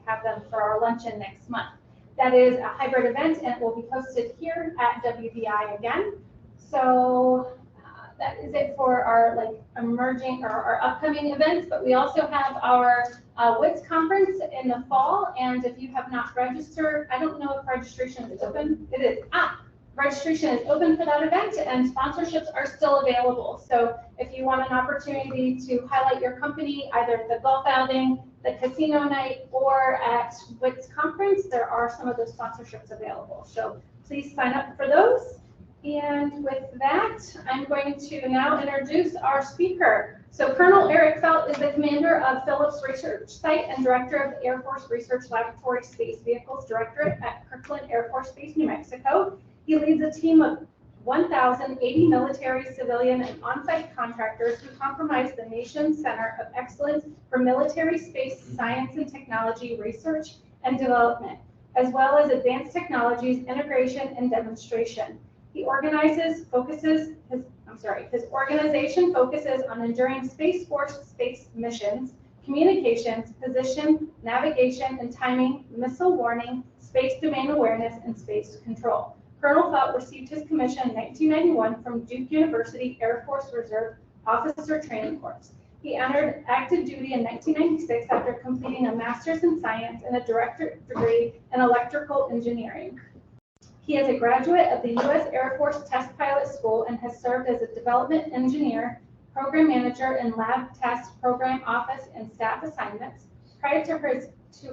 have them for our luncheon next month. That is a hybrid event, and it will be hosted here at WVI again. So that is it for our emerging or our upcoming events. But we also have our WITS conference in the fall, and if you have not registered, I don't know if registration is open. It is. Registration is open for that event, and sponsorships are still available. So if you want an opportunity to highlight your company, either at the golf outing, the casino night, or at WITS conference, there are some of those sponsorships available. So please sign up for those. And with that, I'm going to now introduce our speaker. So Colonel Eric Felt is the commander of Phillips Research Site and director of the Air Force Research Laboratory Space Vehicles Directorate at Kirtland Air Force Base, New Mexico. He leads a team of 1,080 military, civilian, and on-site contractors who comprise the nation's center of excellence for military space science and technology research and development, as well as advanced technologies integration and demonstration. His organization focuses on enduring Space Force space missions, communications, position, navigation and timing, missile warning, space domain awareness, and space control. Colonel Felt received his commission in 1991 from Duke University Air Force Reserve Officer Training Corps. He entered active duty in 1996 after completing a master's in science and a directorate degree in electrical engineering. He is a graduate of the U.S. Air Force Test Pilot School and has served as a development engineer, program manager, and lab test program office and staff assignments. Prior to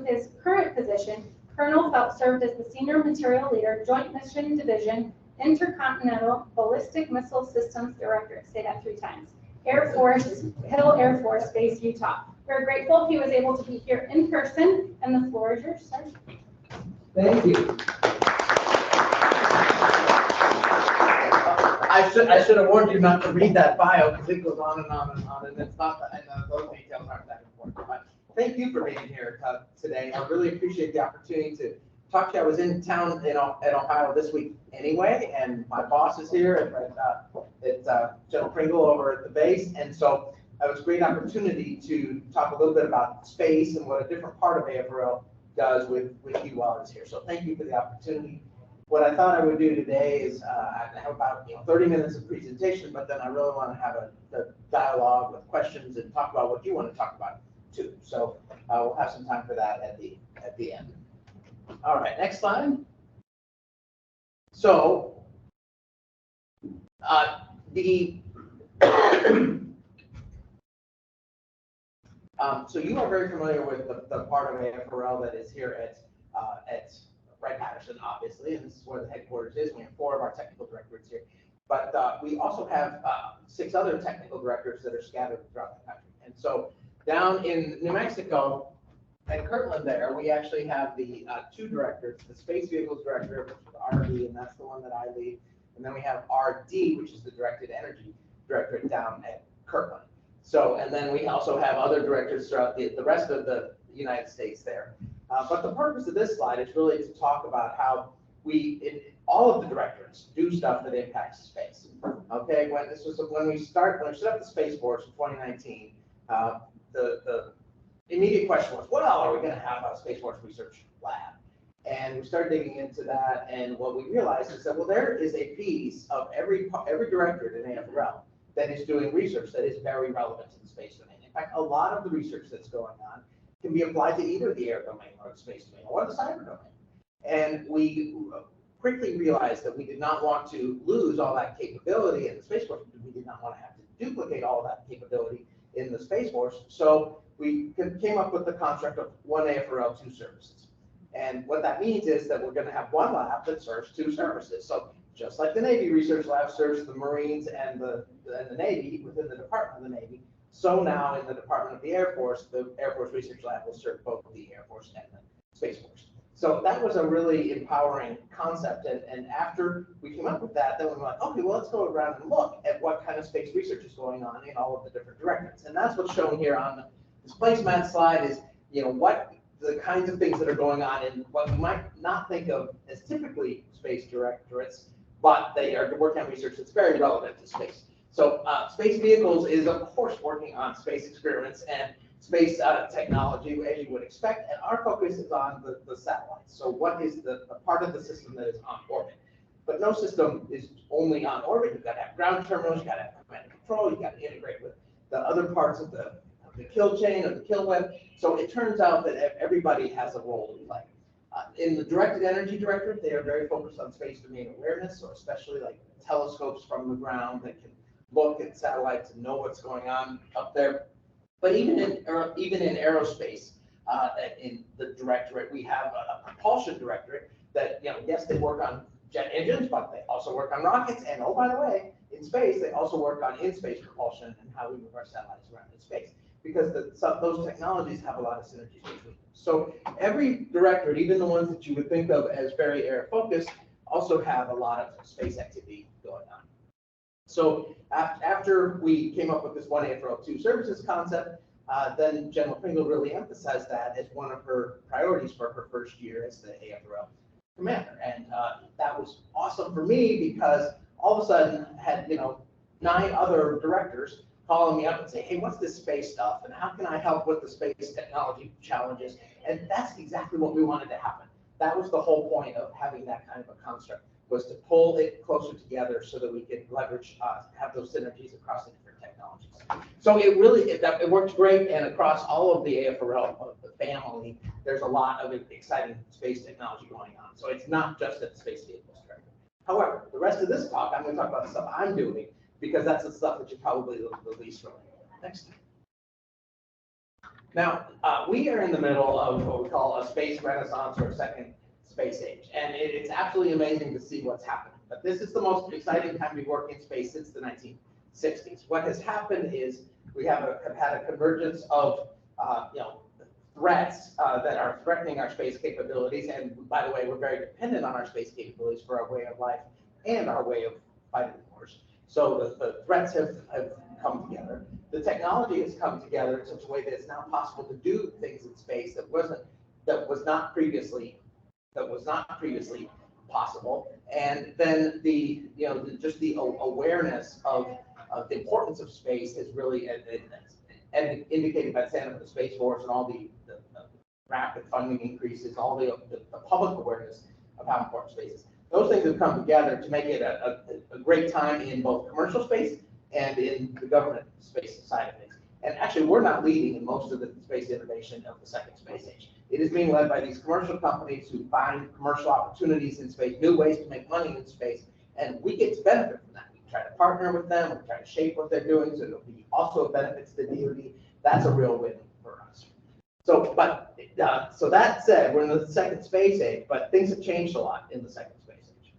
his current position, Colonel Phelps served as the Senior Material Leader, Joint Mission Division, Intercontinental Ballistic Missile Systems Directorate. Say that 3 times. Air Force, Hill Air Force Base, Utah. We're grateful he was able to be here in person, and the floor is yours, sir. Thank you. I should have warned you not to read that bio because it goes on and on and on, and it's not, and those details aren't that important. But thank you for being here today. I really appreciate the opportunity to talk to you. I was in town at Ohio this week anyway, and my boss is here at General Pringle over at the base, and so it was a great opportunity to talk a little bit about space and what a different part of AFRL does with you while I was here. So thank you for the opportunity. What I thought I would do today is I have about 30 minutes of presentation, but then I really want to have a dialogue with questions and talk about what you want to talk about too. So we'll have some time for that at the end. All right, next slide. So so you are very familiar with the part of AFRL that is here at Wright-Patterson, obviously, and this is where the headquarters is. We have 4 of our technical directorates here, but we also have 6 other technical directors that are scattered throughout the country. And so down in New Mexico, at Kirtland there, we actually have the 2 directors, the Space Vehicles Director, which is RD, and that's the one that I lead, and then we have RD, which is the Directed Energy Directorate down at Kirtland. So, and then we also have other directors throughout the rest of the United States there. But the purpose of this slide is really to talk about how we, in all of the directorates, do stuff that impacts space. Okay, when we set up the Space Force in 2019, the immediate question was, well, are we going to have a Space Force research lab? And we started digging into that, and what we realized is that, well, there is a piece of every directorate in AFRL that is doing research that is very relevant to the space domain. In fact, a lot of the research that's going on can be applied to either the air domain or the space domain or the cyber domain. And we quickly realized that we did not want to lose all that capability in the Space Force. We did not want to have to duplicate all of that capability in the Space Force. So we came up with the concept of 1 AFRL, 2 services. And what that means is that we're going to have 1 lab that serves 2 services. So just like the Navy Research Lab serves the Marines and the Navy within the Department of the Navy, so now in the Department of the Air Force Research Lab will serve both the Air Force and the Space Force. So that was a really empowering concept. And after we came up with that, then we were like, okay, well, let's go around and look at what kind of space research is going on in all of the different directorates. And that's what's shown here on this placemat slide is, what the kinds of things that are going on in what you might not think of as typically space directorates, but they are working on research that's very relevant to space. So Space Vehicles is, of course, working on space experiments, and space technology, as you would expect, and our focus is on the satellites. So what is the part of the system that is on orbit? But no system is only on orbit. You've got to have ground terminals, you've got to have command and control, you've got to integrate with the other parts of the kill chain or the kill web. So it turns out that everybody has a role to play. In the Directed Energy Directorate, they are very focused on space domain awareness, so especially like telescopes from the ground that can look at satellites and know what's going on up there. But even in aerospace, in the Directorate, we have a propulsion directorate that, yes, they work on jet engines, but they also work on rockets. And oh, by the way, in space, they also work on in-space propulsion and how we move our satellites around in space, because those technologies have a lot of synergies between them. So every directorate, even the ones that you would think of as very air-focused, also have a lot of space activity going on. So after we came up with this one AFRL 2 services concept, then General Pringle really emphasized that as one of her priorities for her first year as the AFRL commander. And that was awesome for me, because all of a sudden had 9 other directors calling me up and say, hey, what's this space stuff? And how can I help with the space technology challenges? And that's exactly what we wanted to happen. That was the whole point of having that kind of a construct, was to pull it closer together so that we could leverage, have those synergies across the different technologies. So it worked great, and across all of the AFRL the family, there's a lot of exciting space technology going on. So it's not just at the Space Vehicles Directorate. However, the rest of this talk, I'm going to talk about the stuff I'm doing, because that's the stuff that you're probably the least familiar with. Next. Now, we are in the middle of what we call a space renaissance, or a second space age. And it's absolutely amazing to see what's happening. But this is the most exciting time to be working in space since the 1960s. What has happened is we have had a convergence of threats that are threatening our space capabilities. And by the way, we're very dependent on our space capabilities for our way of life and our way of fighting wars. So the threats have come together. The technology has come together in such a way that it's now possible to do things in space that was not previously possible. And then just the awareness of the importance of space is really and indicated by the stand of the Space Force and all the rapid funding increases, all the public awareness of how important space is. Those things have come together to make it a great time in both commercial space and in the government space side of things. And actually, we're not leading in most of the space innovation of the second space age. It is being led by these commercial companies who find commercial opportunities in space, new ways to make money in space, and we get to benefit from that. We try to partner with them, we try to shape what they're doing so it'll be also benefits the DoD. That's a real win for us. So that said, we're in the second space age, but things have changed a lot in the second space age.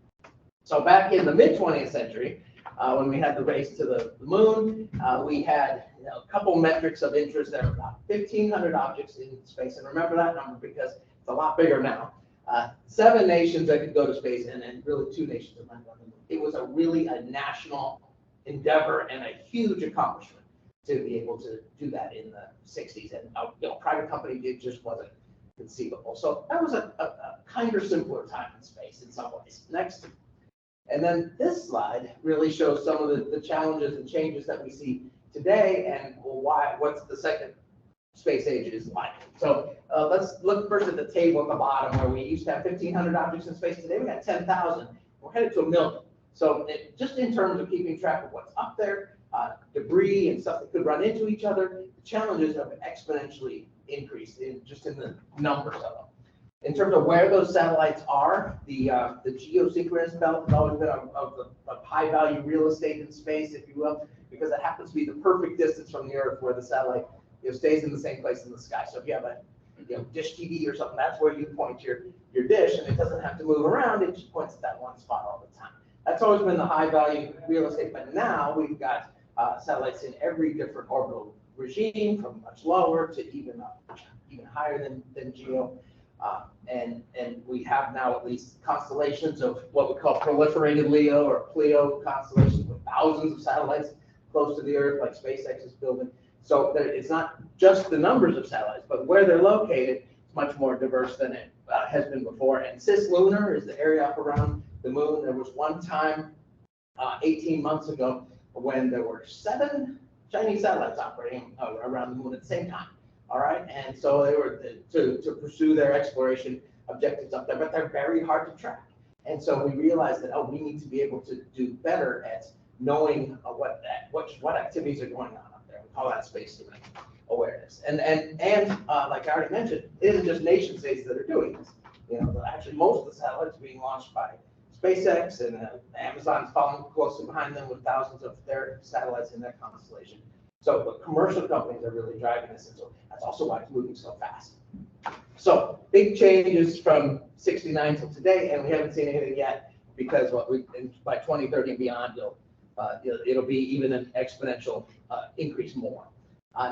So back in the mid-20th century, when we had the race to the moon, we had a couple metrics of interest. There were about 1,500 objects in space, and remember that number because it's a lot bigger now. 7 nations that could go to space, and then really 2 nations that might go to the moon. It was a national endeavor and a huge accomplishment to be able to do that in the 60s, and private company just wasn't conceivable. So that was a kinder, simpler time in space in some ways. Next. And then this slide really shows some of the challenges and changes that we see today, and what's the second space age is like. So let's look first at the table at the bottom, where we used to have 1,500 objects in space. Today we got 10,000. We're headed to 1 million. So just in terms of keeping track of what's up there, debris and stuff that could run into each other, the challenges have exponentially increased in the numbers of them. In terms of where those satellites are, the geosynchronous belt has always been of high value real estate in space, if you will, because it happens to be the perfect distance from the Earth where the satellite stays in the same place in the sky. So if you have a dish TV or something, that's where you point your dish, and it doesn't have to move around. It just points at that one spot all the time. That's always been the high value real estate, but now we've got satellites in every different orbital regime, from much lower to even higher than GEO. And we have now at least constellations of what we call proliferated LEO or PLEO constellations with thousands of satellites close to the Earth, like SpaceX is building. So it's not just the numbers of satellites, but where they're located is much more diverse than it has been before. And cislunar is the area up around the moon. There was one time 18 months ago when there were 7 Chinese satellites operating around the moon at the same time. all right? And so they were to pursue their exploration objectives up there, but they're very hard to track. And so we realized that, we need to be able to do better at knowing what activities are going on up there. We call that space domain awareness. And like I already mentioned, it isn't just nation states that are doing this. Actually most of the satellites being launched by SpaceX, and Amazon's following closely behind them with thousands of their satellites in their constellation. So the commercial companies are really driving this, and so that's also why it's moving so fast. So big changes from 69 till today, and we haven't seen anything yet, because by 2030 and beyond, it'll be even an exponential increase more.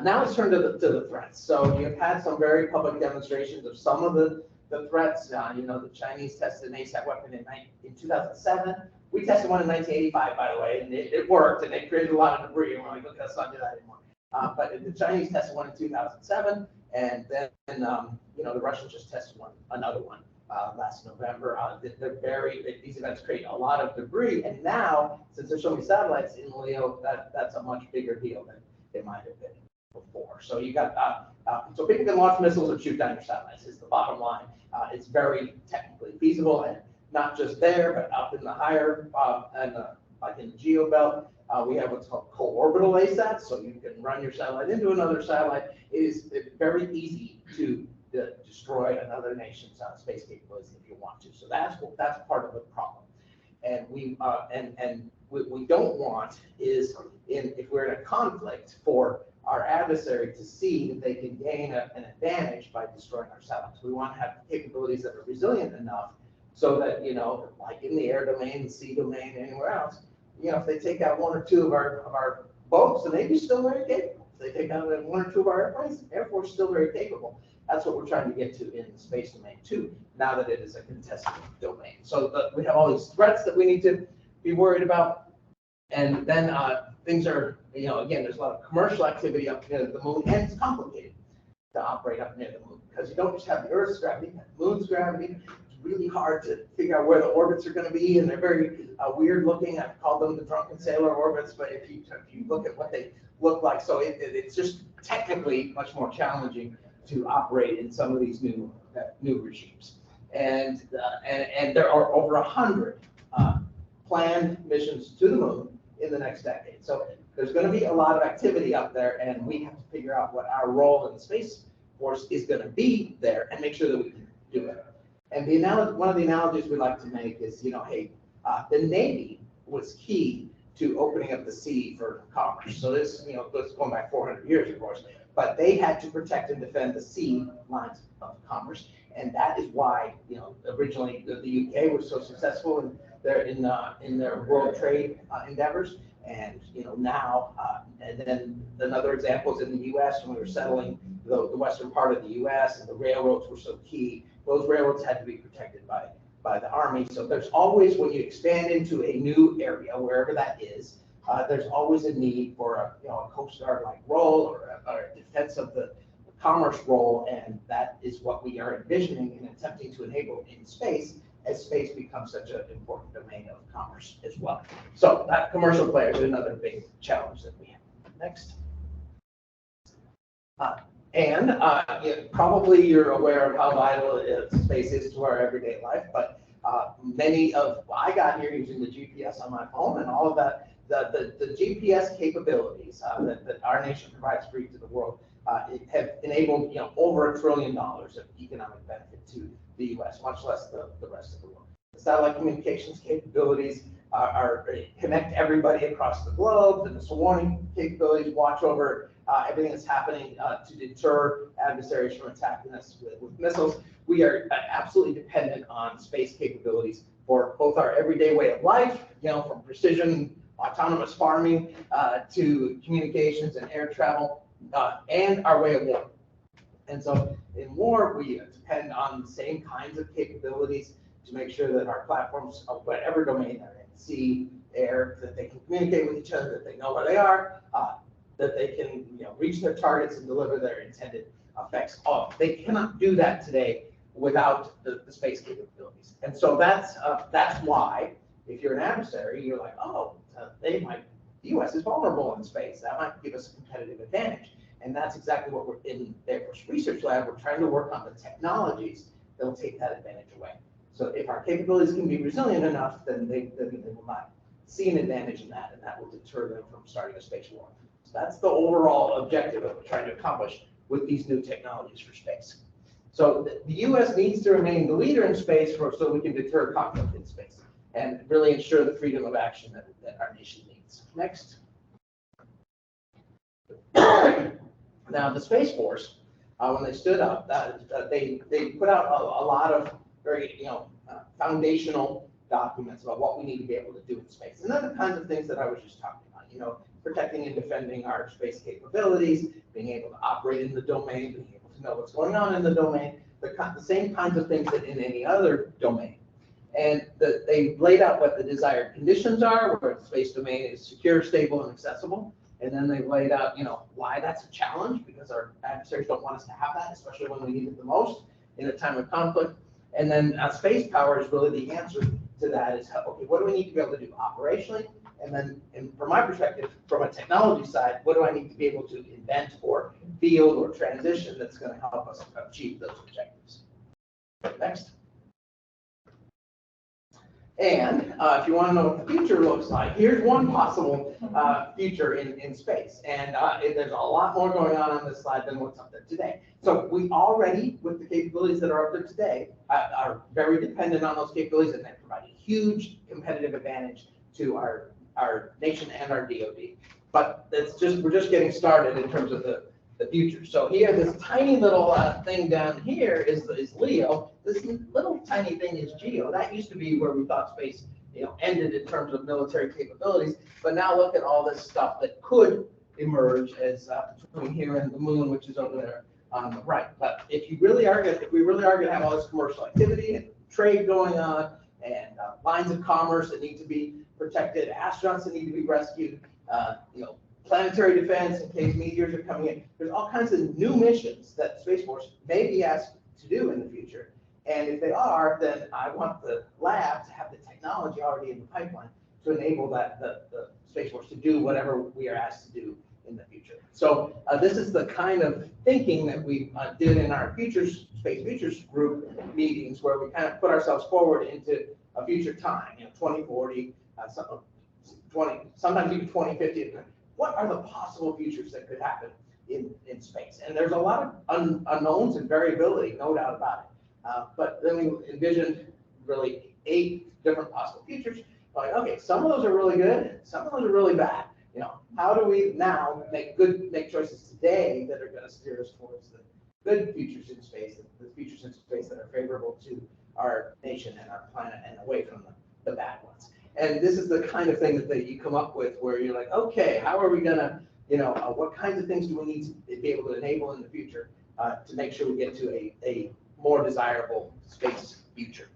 Now let's turn to the threats. So you've had some very public demonstrations of some of the threats. The Chinese tested an ASAT weapon in 2007. We tested one in 1985, by the way, and it worked, and they created a lot of debris. And we're like, okay, let's not do that anymore. But the Chinese tested one in 2007, and then the Russians just tested another one last November. These events create a lot of debris, and now, since there's so many satellites in LEO, that's a much bigger deal than it might have been before. So you got so people can launch missiles and shoot down your satellites is the bottom line. It's very technically feasible, and not just there, but up in the higher like in the geo belt. We have what's called co-orbital ASATs, so you can run your satellite into another satellite. It's very easy to destroy another nation's space capabilities if you want to. So that's part of the problem. And what we don't want is, if we're in a conflict, for our adversary to see that they can gain an advantage by destroying our satellites. We want to have capabilities that are resilient enough so that, like in the air domain, the sea domain, anywhere else, if they take out one or two of our boats, the Navy's still very capable. If they take out one or two of our airplanes, the Air Force is still very capable. That's what we're trying to get to in the space domain too, now that it is a contested domain. So we have all these threats that we need to be worried about. And then things are, again, there's a lot of commercial activity up near the moon, and it's complicated to operate up near the moon, because you don't just have the Earth's gravity, you have the moon's gravity. It's really hard to figure out where the orbits are going to be, and they're very weird looking. I've called them the drunken sailor orbits, but if you look at what they look like, so it's just technically much more challenging to operate in some of these new regimes. And there are over 100 planned missions to the moon in the next decade. So there's going to be a lot of activity up there, and we have to figure out what our role in the Space Force is going to be there and make sure that we can do it. And one of the analogies we like to make is, hey, the Navy was key to opening up the sea for commerce. So this, goes going back 400 years, of course, but they had to protect and defend the sea lines of commerce. And that is why, originally the UK was so successful in their world trade endeavors. And, now, and then another example is in the US, when we were settling the western part of the US, and the railroads were so key. Those railroads had to be protected by the Army. So there's always, when you expand into a new area, wherever that is, there's always a need for a Coast Guard-like role, or a defense of the commerce role, and that is what we are envisioning and attempting to enable in space, as space becomes such an important domain of commerce as well. So that commercial player is another big challenge that we have. Next. Probably you're aware of how vital space is to our everyday life, but I got here using the GPS on my phone, and all of that, the GPS capabilities that our nation provides free to the world have enabled over $1 trillion of economic benefit to the U.S., much less the rest of the world. The satellite communications capabilities connect everybody across the globe. The missile warning capabilities watch over everything that's happening to deter adversaries from attacking us with missiles. We are absolutely dependent on space capabilities for both our everyday way of life, from precision autonomous farming to communications and air travel, and our way of war. And so in war, we depend on the same kinds of capabilities to make sure that our platforms, of whatever domain they're in, sea, air, that they can communicate with each other, that they know where they are, that they can reach their targets and deliver their intended effects. They cannot do that today without the space capabilities. And so that's why, if you're an adversary, you're like, the U.S. is vulnerable in space. That might give us a competitive advantage. And that's exactly what we're in the Air Force Research Lab. We're trying to work on the technologies that will take that advantage away. So if our capabilities can be resilient enough, then they will not see an advantage in that, and that will deter them from starting a space war. So that's the overall objective of what we're trying to accomplish with these new technologies for space. So the U.S. needs to remain the leader in space so we can deter conflict in space and really ensure the freedom of action that our nation needs. Next. Now, the Space Force, when they stood up, they put out a lot of very foundational documents about what we need to be able to do in space. And they're the kinds of things that I was just talking about, protecting and defending our space capabilities, being able to operate in the domain, being able to know what's going on in the domain, the same kinds of things that in any other domain. And they laid out what the desired conditions are, where the space domain is secure, stable, and accessible. And then they laid out, why that's a challenge, because our adversaries don't want us to have that, especially when we need it the most in a time of conflict. And then space power is really the answer to that is, okay, what do we need to be able to do operationally? And then, from my perspective, from a technology side, what do I need to be able to invent or field or transition that's going to help us achieve those objectives? Next. And if you want to know what the future looks like, here's one possible future in space. And there's a lot more going on this slide than what's up there today. So we already, with the capabilities that are up there today, are very dependent on those capabilities, and they provide a huge competitive advantage to our nation and our DoD. But we're just getting started in terms of the future. So here, this tiny little thing down here is LEO. This little tiny thing is GEO. That used to be where we thought space, ended in terms of military capabilities. But now look at all this stuff that could emerge as between here and the moon, which is over there on the right. But if we really are going to have all this commercial activity and trade going on, and lines of commerce that need to be protected, astronauts that need to be rescued, planetary defense in case meteors are coming in. There's all kinds of new missions that Space Force may be asked to do in the future. And if they are, then I want the lab to have the technology already in the pipeline to enable the Space Force to do whatever we are asked to do in the future. So this is the kind of thinking that we did in our Space Futures group meetings, where we kind of put ourselves forward into a future time, 2040, sometimes even 2050. What are the possible futures that could happen in space? And there's a lot of unknowns and variability, no doubt about it. But then we envisioned really 8 different possible futures. Like, okay, some of those are really good, some of those are really bad. How do we now make choices today that are going to steer us towards the good futures in space, the futures in space that are favorable to our nation and our planet, and away from the bad ones? And this is the kind of thing that you come up with, where you're like, okay, how are we going to, what kinds of things do we need to be able to enable in the future to make sure we get to a more desirable space future?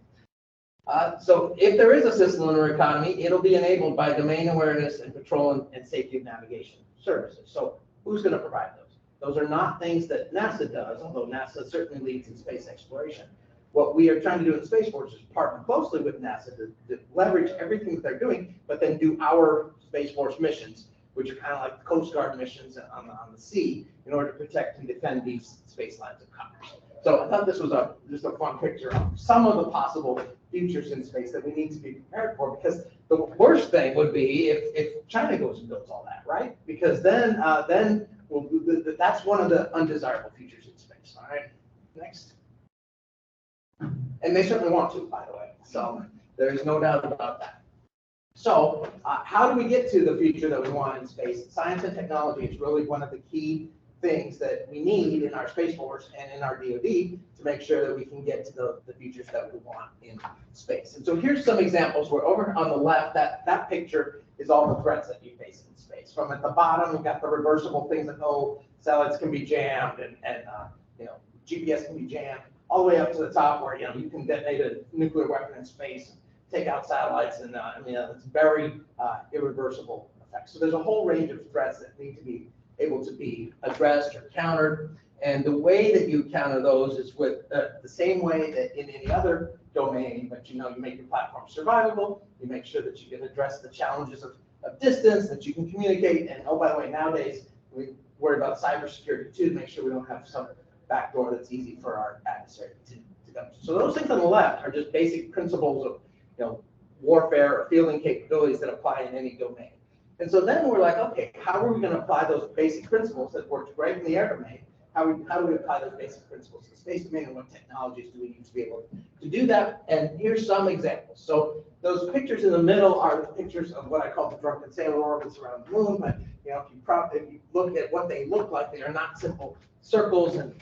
So if there is a cislunar economy, it'll be enabled by domain awareness and patrol and safety of navigation services. So who's going to provide those? Those are not things that NASA does, although NASA certainly leads in space exploration. What we are trying to do in Space Force is partner closely with NASA to leverage everything that they're doing, but then do our Space Force missions, which are kind of like the Coast Guard missions on the sea, in order to protect and defend these space lines of commerce. So I thought this was just a fun picture of some of the possible futures in space that we need to be prepared for, because the worst thing would be if China goes and builds all that, right? Because then that's one of the undesirable futures in space. All right, next. And they certainly want to, by the way. So there is no doubt about that. So how do we get to the future that we want in space? Science and technology is really one of the key things that we need in our Space Force and in our DoD to make sure that we can get to the futures that we want in space. And so here's some examples where over on the left, that picture is all the threats that you face in space. From at the bottom, we've got the reversible things that, satellites can be jammed and GPS can be jammed, all the way up to the top where, you can detonate a nuclear weapon in space, take out satellites, and it's very irreversible effects. So there's a whole range of threats that need to be able to be addressed or countered. And the way that you counter those is with the same way that in any other domain, but you make your platform survivable, you make sure that you can address the challenges of distance, that you can communicate. And oh, by the way, nowadays, worry about cybersecurity too, to make sure we don't have some backdoor that's easy for our adversary to go. So those things on the left are just basic principles of, warfare or fielding capabilities that apply in any domain. And so then we're like, okay, how are we going to apply those basic principles that worked great in the air domain? How do we apply those basic principles to the space domain, and what technologies do we use to be able to do that? And here's some examples. So those pictures in the middle are the pictures of what I call the drunken sailor orbits around the moon. But if you look at what they look like, they are not simple circles. And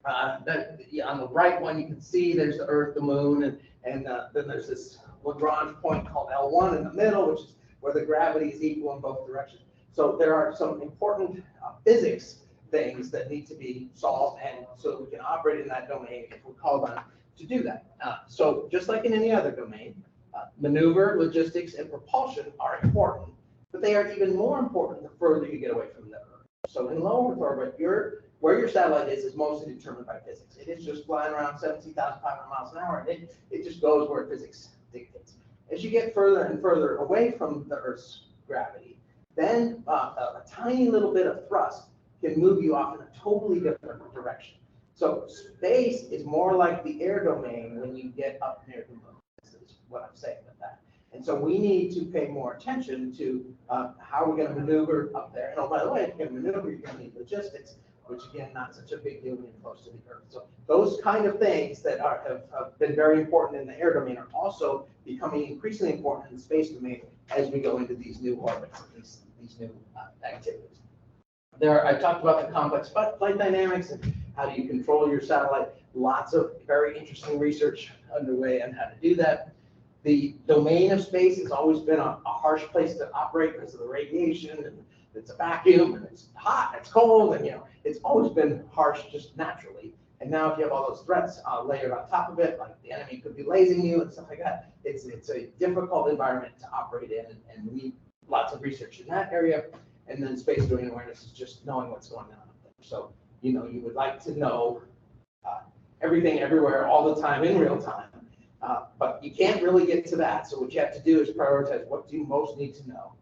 on the right one, you can see there's the Earth, the moon, and then there's this Lagrange point called L1 in the middle, which is where the gravity is equal in both directions. So there are some important physics things that need to be solved, and so that we can operate in that domain if we're called on to do that. So just like in any other domain, maneuver, logistics, and propulsion are important, but they are even more important the further you get away from the Earth. So in low Earth orbit, where your satellite is mostly determined by physics. It is just flying around 17,500 miles an hour, and it just goes where physics dictates. As you get further and further away from the Earth's gravity, then a tiny little bit of thrust can move you off in a totally different direction. So space is more like the air domain when you get up near the moon. This is what I'm saying with that. And so we need to pay more attention to how we're going to maneuver up there. And oh, by the way, if you're going to maneuver, you're going to need logistics, which again, not such a big deal when you're close to the Earth. So those kind of things that have been very important in the air domain are also becoming increasingly important in the space domain as we go into these new orbits, these new activities. I talked about the complex flight dynamics and how do you control your satellite. Lots of very interesting research underway on how to do that. The domain of space has always been a harsh place to operate because of the radiation, and it's a vacuum, and it's hot, it's cold, and it's always been harsh just naturally. And now if you have all those threats layered on top of it, like the enemy could be lasing you and stuff like that, it's a difficult environment to operate in, and we need lots of research in that area. And then space domain awareness is just knowing what's going on up there. So, you would like to know everything everywhere all the time in real time, but you can't really get to that. So what you have to do is prioritize what do you most need to know,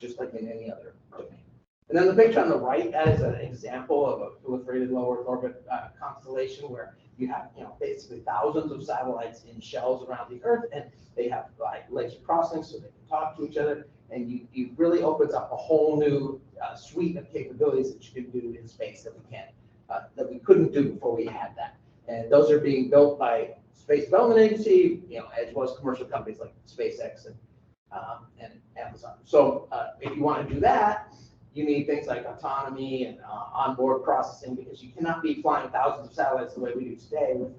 just like in any other domain. And then the picture on the right, that is an example of a proliferated low Earth orbit constellation where you have, basically thousands of satellites in shells around the Earth, and they have laser crossings so they can talk to each other. And you really opens up a whole new suite of capabilities that you can do in space that we couldn't do before we had that. And those are being built by Space Development Agency, as well as commercial companies like SpaceX and Amazon. So if you want to do that, you need things like autonomy and onboard processing, because you cannot be flying thousands of satellites the way we do today with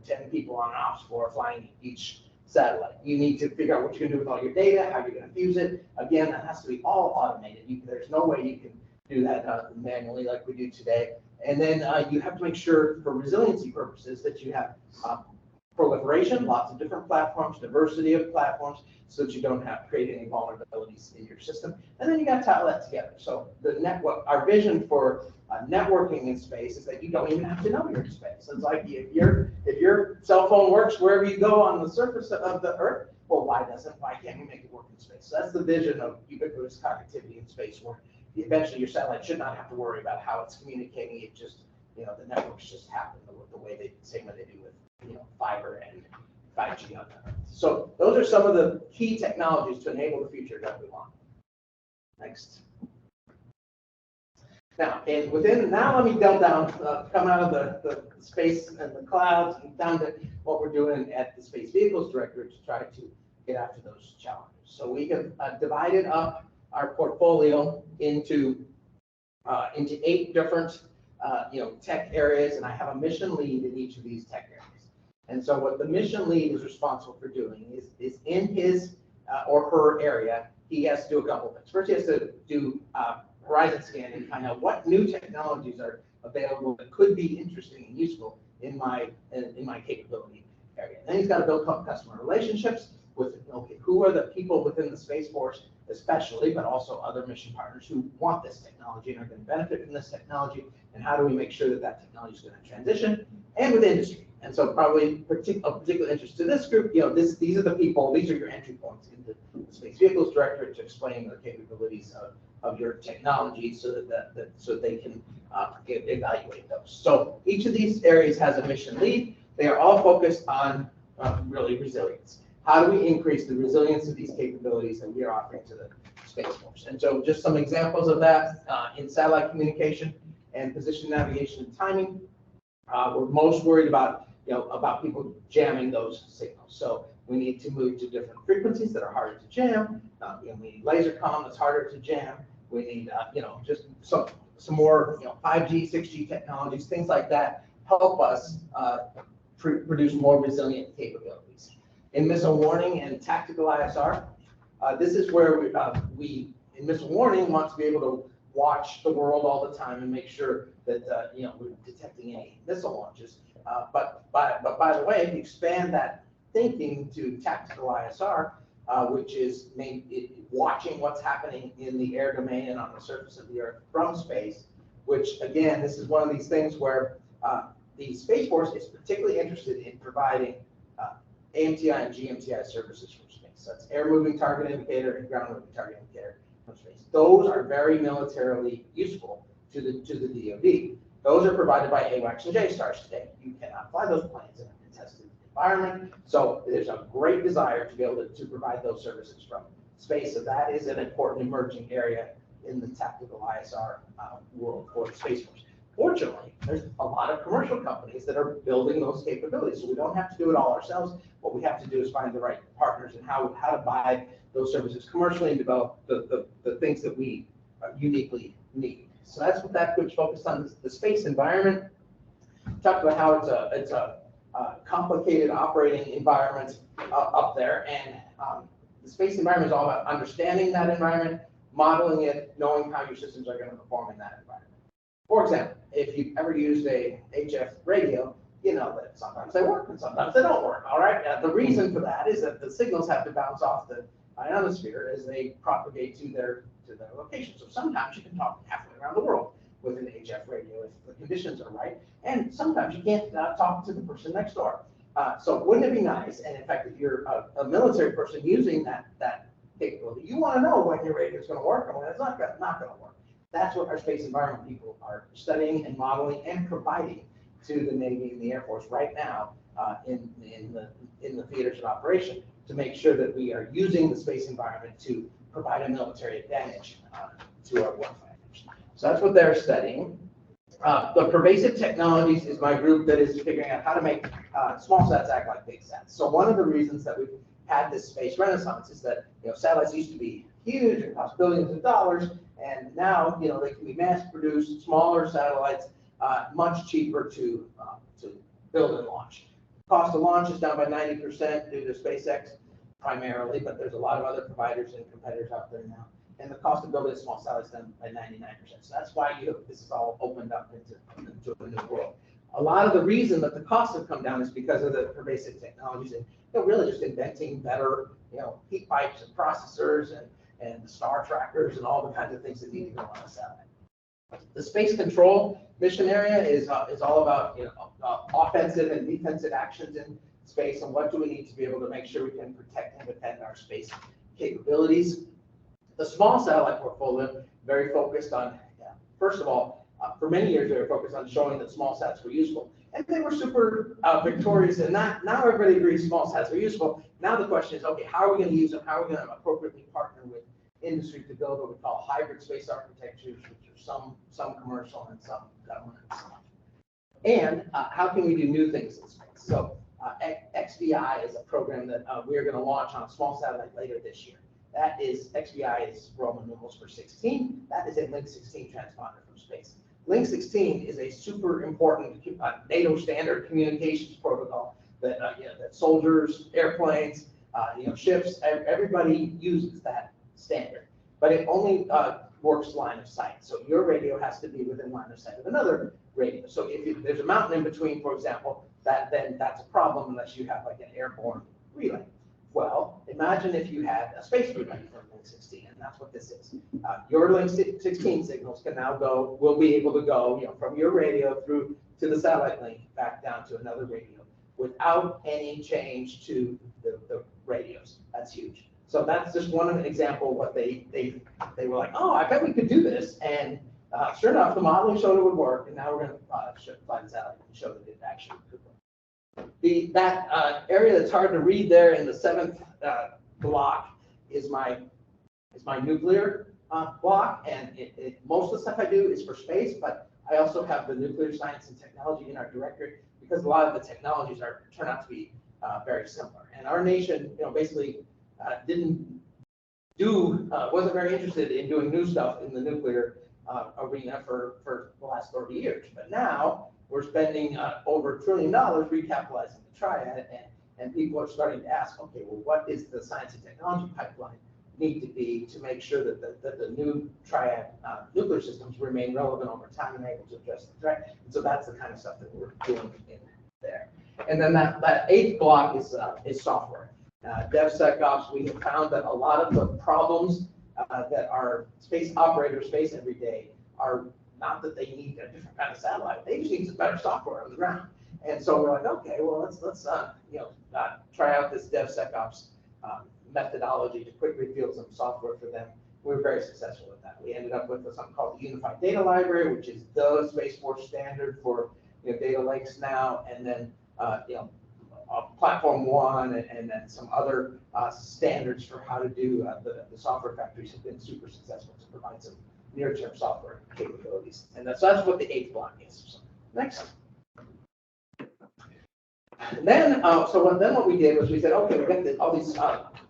10 people on an ops floor flying each satellite. You need to figure out what you're going to do with all your data, how you're going to fuse it. Again, that has to be all automated. There's no way you can do that manually like we do today. And then you have to make sure, for resiliency purposes, that you have proliferation, lots of different platforms, diversity of platforms, so that you don't have to create any vulnerabilities in your system. And then you got to tie that together. So the network, our vision for networking in space is that you don't even have to know you're in space. It's like if your cell phone works wherever you go on the surface of the Earth, well, why can't we make it work in space? So that's the vision of ubiquitous connectivity in space, where eventually your satellite should not have to worry about how it's communicating. It just, the networks just happen the way they do with fiber and 5G on that. So those are some of the key technologies to enable the future that we want. Next. Now, let me delve down, come out of the space and the clouds and down to what we're doing at the Space Vehicles Directorate to try to get after those challenges. So we have divided up our portfolio into 8 different tech areas, and I have a mission lead in each of these tech areas. And so what the mission lead is responsible for doing is in his or her area, he has to do a couple of things. First, he has to do horizon scan and find out what new technologies are available that could be interesting and useful in my capability area. Then he's got to build customer relationships with, who are the people within the Space Force, especially, but also other mission partners who want this technology and are going to benefit from this technology, and how do we make sure that technology is going to transition, and with industry. And so probably of particular interest to this group, these are the people, these are your entry points into the Space Vehicles Directorate to explain the capabilities of your technology so that they can evaluate those. So each of these areas has a mission lead. They are all focused on really resilience. How do we increase the resilience of these capabilities that we are offering to the Space Force? And so just some examples of that in satellite communication and position navigation and timing. We're most worried about people jamming those signals. So we need to move to different frequencies that are harder to jam. We need laser comm that's harder to jam. We need, just some more, 5G, 6G technologies, things like that help us produce more resilient capabilities. In missile warning and tactical ISR, this is where we in missile warning want to be able to watch the world all the time and make sure that we're detecting any missile launches. But by the way, if you expand that thinking to tactical ISR, which is watching what's happening in the air domain and on the surface of the Earth from space, which again, this is one of these things where the Space Force is particularly interested in providing AMTI and GMTI services from space. So that's air moving target indicator and ground moving target indicator from space. Those are very militarily useful to the DoD. Those are provided by AWACS and JSTARS today. You cannot fly those planes in a contested environment. So there's a great desire to be able to provide those services from space. So that is an important emerging area in the tactical ISR world for the Space Force. Fortunately, there's a lot of commercial companies that are building those capabilities. So we don't have to do it all ourselves. What we have to do is find the right partners and how to buy those services commercially and develop the things that we uniquely need. So that's what that group's focused on, the space environment. Talked about how it's a complicated operating environment up there, and the space environment is all about understanding that environment, modeling it, knowing how your systems are going to perform in that environment. For example, if you've ever used a HF radio, you know that sometimes they work and sometimes they don't work, all right? The reason for that is that the signals have to bounce off the ionosphere as they propagate to their location. So sometimes you can talk halfway around the world with an HF radio if the conditions are right, and sometimes you can't talk to the person next door. So wouldn't it be nice, and in fact, if you're a military person using that capability, you want to know when your radio is going to work and when it's not going to work. That's what our space environment people are studying and modeling and providing to the Navy and the Air Force right now in the theaters of operation to make sure that we are using the space environment to provide a military advantage to our warfighters. So that's what they're studying. The pervasive technologies is my group that is figuring out how to make small sats act like big sats. So one of the reasons that we've had this space renaissance is that satellites used to be huge and cost billions of dollars, and now they can be mass produced, smaller satellites, much cheaper to build and launch. Cost of launch is down by 90% due to SpaceX primarily, but there's a lot of other providers and competitors out there now. And the cost of building a small satellite is down by 99%. So that's why this is all opened up into a new world. A lot of the reason that the costs have come down is because of the pervasive technologies and really just inventing better heat pipes and processors and star trackers and all the kinds of things that need to go on a satellite. The space control mission area is all about offensive and defensive actions in space, and what do we need to be able to make sure we can protect and defend our space capabilities. The small satellite portfolio, very focused on, first of all, for many years they were focused on showing that small sats were useful, and they were super victorious, and now everybody agrees small sats are useful. Now the question is, okay, how are we going to use them? How are we going to appropriately partner with industry to build what we call hybrid space architectures, which are some commercial and some government. And how can we do new things in space? So XBI is a program that we are going to launch on a small satellite later this year. That is, XBI is Roman numerals for 16. That is a Link 16 transponder from space. Link 16 is a super important NATO standard communications protocol that that soldiers, airplanes, ships, everybody uses that standard, but it only works line of sight. So your radio has to be within line of sight of another radio. So if there's a mountain in between, for example, then that's a problem unless you have like an airborne relay. Well, imagine if you had a space relay from Link 16, and that's what this is. Your Link 16 signals can now will be able to go, from your radio through to the satellite link back down to another radio without any change to the radios. That's huge. So that's just one example of what they were like, oh, I bet we could do this, and sure enough, the modeling showed it would work, and now we're going to fly the satellite and show that it actually could work. That area that's hard to read there in the 7th block is my nuclear block, and most of the stuff I do is for space, but I also have the nuclear science and technology in our directorate because a lot of the technologies turn out to be very similar. And our nation, basically wasn't very interested in doing new stuff in the nuclear arena for the last 30 years. But now we're spending over $1 trillion recapitalizing the triad, and people are starting to ask, okay, well, what is the science and technology pipeline need to be to make sure that the new triad nuclear systems remain relevant over time and able to address the threat? And so that's the kind of stuff that we're doing in there. And then that 8th block is software. DevSecOps, we have found that a lot of the problems that our space operators face every day are not that they need a different kind of satellite, they just need some better software on the ground. And so we're like, okay, well, let's try out this DevSecOps methodology to quickly build some software for them. We were very successful with that. We ended up with something called the Unified Data Library, which is the Space Force standard for data lakes now, and then Platform One, and then some other standards for how to do the software factories have been super successful to provide some near-term software capabilities. And so that's what the 8th block is. So, next. And then, what we did was we said, okay, we got all these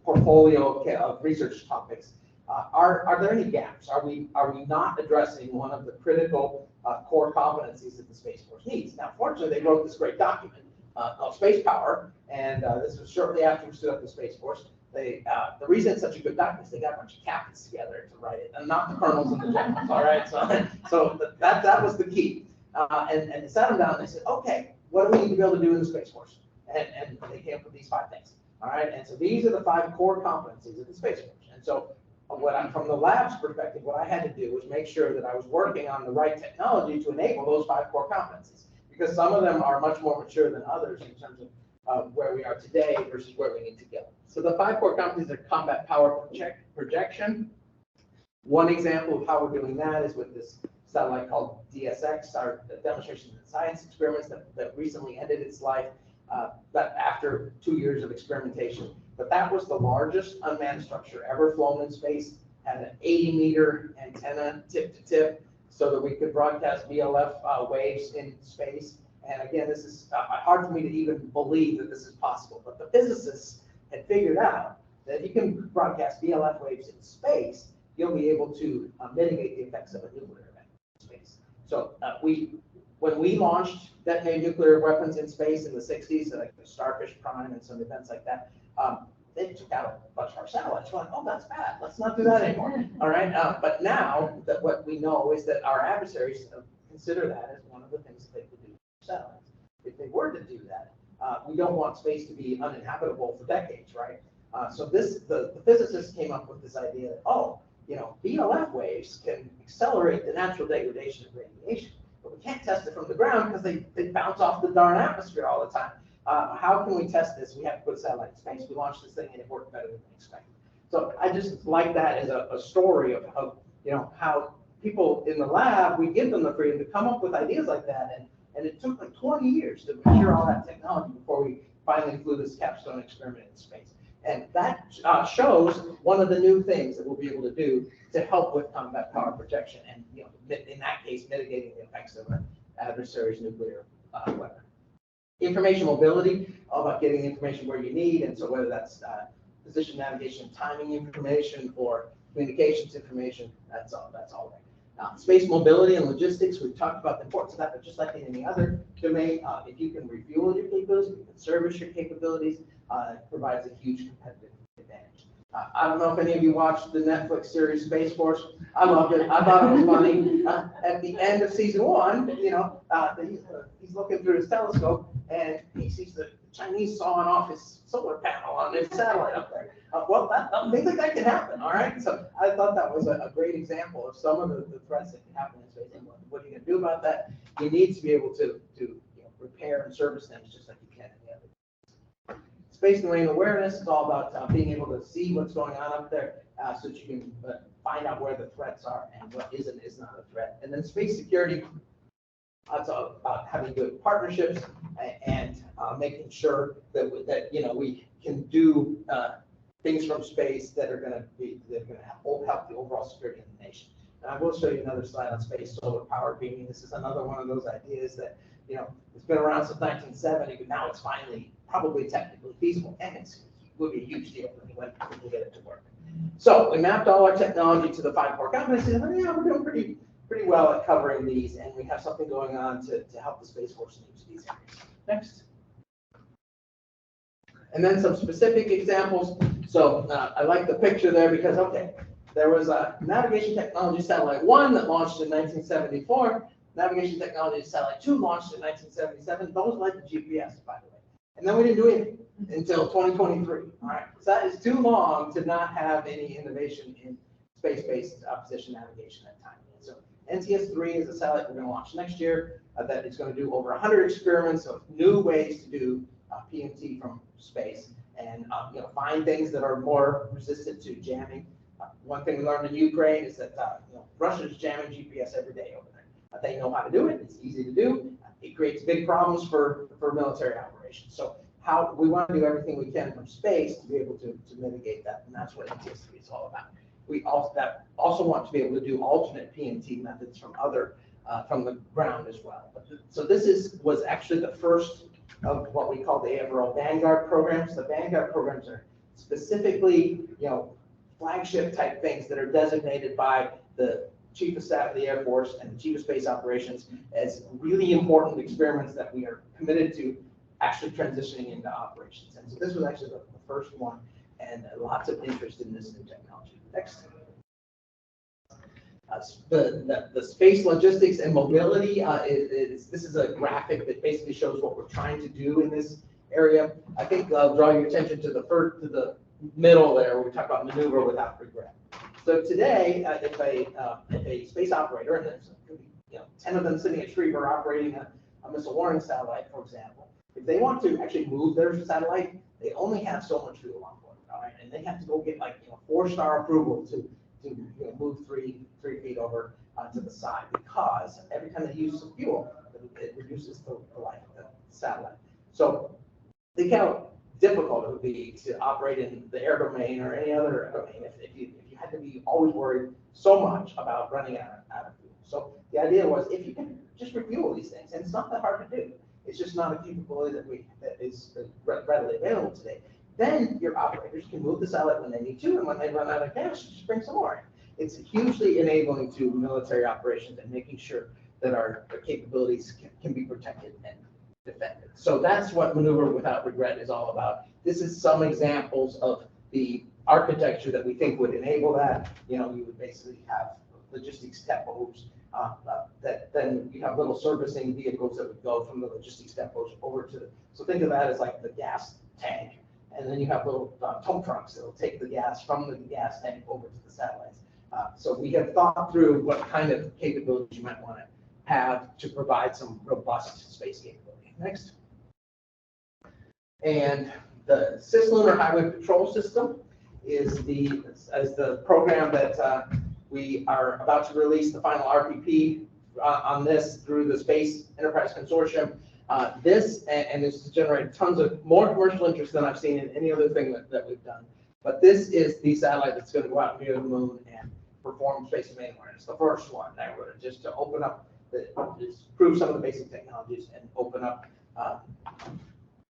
portfolio of research topics. Are there any gaps? Are we not addressing one of the critical core competencies that the Space Force needs? Now, fortunately, they wrote this great document called Space Power, and this was shortly after we stood up the Space Force. The reason it's such a good document is they got a bunch of captains together to write it, and not the colonels and the generals. All right, so that was the key. And they sat them down and they said, okay, what do we need to be able to do in the Space Force? And they came up with these 5 things. All right, and so these are the 5 core competencies of the Space Force. And so from the lab's perspective, what I had to do was make sure that I was working on the right technology to enable those 5 core competencies, because some of them are much more mature than others in terms of where we are today versus where we need to go. So the 5 core competencies are combat power projection. One example of how we're doing that is with this satellite called DSX, our demonstration and science experiments that recently ended its life after 2 years of experimentation. But that was the largest unmanned structure ever flown in space, had an 80-meter antenna tip to tip so that we could broadcast VLF waves in space. And again, this is hard for me to even believe that this is possible, but the physicists had figured out that if you can broadcast VLF waves in space, you'll be able to mitigate the effects of a nuclear event in space. So when we launched detonated nuclear weapons in space in the 60s, like the Starfish Prime and some events like that, they took out a bunch of our satellites. We're like, oh, that's bad. Let's not do that anymore. All right. But now that what we know is that our adversaries consider that as one of the things that they could do for satellites. If they were to do that, we don't want space to be uninhabitable for decades, right? So the physicists came up with this idea that, VLF waves can accelerate the natural degradation of radiation, but we can't test it from the ground because they bounce off the darn atmosphere all the time. How can we test this? We have to put a satellite in space. We launched this thing and it worked better than we expected. So I just like that as a story of how people in the lab, we give them the freedom to come up with ideas like that. And it took like 20 years to mature all that technology before we finally flew this capstone experiment in space. And that shows one of the new things that we'll be able to do to help with combat power projection and, in that case, mitigating the effects of an adversary's nuclear weapon. Information mobility, all about getting the information where you need, and so whether that's position, navigation, timing information, or communications information, that's all right. Space mobility and logistics, we've talked about the importance of that, but just like in any other domain, if you can refuel your capabilities, you can service your capabilities, it provides a huge competitive advantage. I don't know if any of you watched the Netflix series Space Force. I loved it. I thought it was funny. At the end of season 1, he's looking through his telescope and he sees the Chinese sawing off his solar panel on his satellite up there. Well, things like that can happen, all right? So I thought that was a great example of some of the threats that can happen in space. And what are you going to do about that? You need to be able to repair and service things just like you can in the other. Space domain awareness is all about being able to see what's going on up there so that you can find out where the threats are and what is and is not a threat. And then space security, it's about having good partnerships and making sure that we can do things from space that are going to help the overall security of the nation. And I will show you another slide on space solar power beaming. This is another one of those ideas that it's been around since 1970, but now it's finally probably technically feasible, and it will be a huge deal when we get it to work. So we mapped all our technology to the 5 core competencies, and we're doing pretty well at covering these, and we have something going on to help the Space Force in each of these areas. Next. And then some specific examples. So I like the picture there because, okay, there was a navigation technology satellite 1 that launched in 1974. Navigation technology satellite 2 launched in 1977. Those like the GPS, by the way. And then we didn't do anything until 2023. All right, so that is too long to not have any innovation in space-based position navigation at time. So NTS-3 is a satellite we're going to launch next year that is going to do over 100 experiments of new ways to do PMT from space and find things that are more resistant to jamming. One thing we learned in Ukraine is that Russia's jamming GPS every day over there. They know how to do it. It's easy to do. It creates big problems for military operations. So we want to do everything we can from space to be able to mitigate that, and that's what NTS-3 is all about. We also want to be able to do alternate PMT methods from the ground as well. So this was actually the first of what we call the AFRL Vanguard programs. The Vanguard programs are specifically, flagship type things that are designated by the Chief of Staff of the Air Force and the Chief of Space Operations as really important experiments that we are committed to actually transitioning into operations. And so this was actually the first one, and lots of interest in this new technology. Next. The space logistics and mobility, this is a graphic that basically shows what we're trying to do in this area. I think I'll draw your attention to the middle there, where we talk about maneuver without regret. So today, if a space operator, and there's 10 of them sitting at Schriever operating a missile warning satellite, for example, if they want to actually move their satellite, they only have so much fuel on board, all right? And they have to go get 4-star approval to move 3 feet over to the side, because every time they use some fuel, it reduces the life of the satellite. So think how difficult it would be to operate in the air domain or any other domain if you had to be always worried so much about running out of fuel. So the idea was, if you can just refuel these things, and it's not that hard to do, it's just not a capability that is readily available today, then your operators can move the satellite when they need to, and when they run out of gas, just bring some more in. It's hugely enabling to military operations and making sure that our capabilities can be protected and defended. So that's what maneuver without regret is all about. This is some examples of the architecture that we think would enable that. You would basically have logistics depots that then you have little servicing vehicles that would go from the logistics depots over to so think of that as like the gas tank, and then you have little tow trucks that will take the gas from the gas tank over to the satellites. So we have thought through what kind of capabilities you might want to have to provide some robust space capability. Next. And the Cislunar Highway Patrol System is the program that we are about to release the final RPP on this through the Space Enterprise Consortium. This has generated tons of more commercial interest than I've seen in any other thing that we've done. But this is the satellite that's going to go out near the moon and perform space domain awareness, the first one. Just to open up, prove some of the basic technologies and open up